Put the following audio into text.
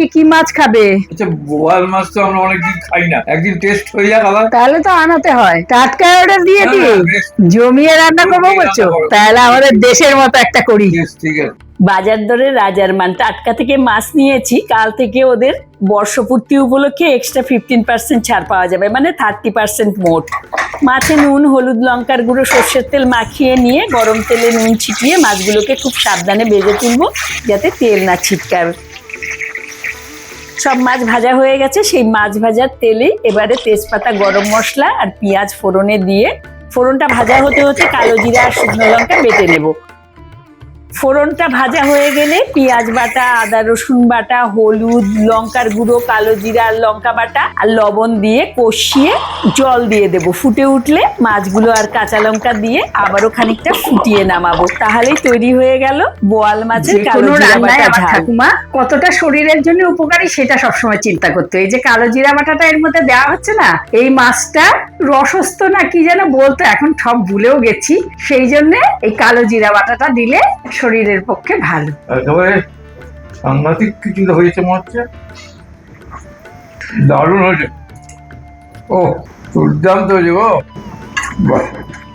আজকে কি মাছ খাবে? আচ্ছা, বোয়াল মাছ তো আমরা অনেকদিন খাই না, একদিন টেস্ট হয়ে যাক আবার। তাহলে তো আনাতে হয়, টাটকা অর্ডার দিয়ে না, দিই। না, বেশ। জমিয়ে রান্না করবো জমিয়ে বলছো? রান্না করো। তাহলে আমাদের দেশের মতো একটা করি। বেশ, ঠিক আছে। বাজার দরে রাজার মান, টাটকা থেকে মাছ নিয়েছি। কাল থেকে ওদের বর্ষপূর্তি উপলক্ষে এক্সট্রা 15% ছাড় পাওয়া যাবে, মানে 30% মোট। মাছে নুন, হলুদ, লঙ্কার গুঁড়ো, সর্ষের তেল মাখিয়ে নিয়ে গরম তেলে নুন ছিটিয়ে মাছগুলোকে খুব সাবধানে ভেজে তুলবো, যাতে তেল না ছিটকায়। সব মাছ ভাজা হয়ে গেছে। সেই মাছ ভাজার তেলে এবারে তেজপাতা, গরম মশলা আর পেঁয়াজ ফোড়নে দিয়ে ফোড়নটা ভাজা হতে হতে কালো জিরা আর শুকনো লঙ্কা বেটে নেব। ফোড়নটা ভাজা হয়ে গেলে পেঁয়াজ বাটা, আদা রসুন বাটা, হলুদ, লঙ্কার গুঁড়ো, কালো জিরা আর লঙ্কা বাটা আর লবণ দিয়ে কষিয়ে জল দিয়ে দেবো। ফুটে উঠলে মাছগুলো আর কাঁচা লঙ্কা দিয়ে আবারও খানিকটা ফুটিয়ে নামাবো। তাহলেই তৈরি হয়ে গেল বোয়াল মাছের কালো জিরা বাটা ঝাল। ঠাকুমা কতটা শরীরের জন্য উপকারী সেটা সবসময় চিন্তা করতে। এই যে কালো জিরা বাটাটা এর মধ্যে দেওয়া হচ্ছে না, এই মাছটা রসস্ত না কি যেন বলতো, এখন সব ভুলেও গেছি। সেই জন্য এই কালো জিরা বাটাটা দিলে শরীরের পক্ষে ভালো। একেবারে সাংঘাতিক কিছু হয়েছে মনে হচ্ছে, দারুণ হয়েছে। ও, দুর্দান্ত হয়েছে গো। বাহ।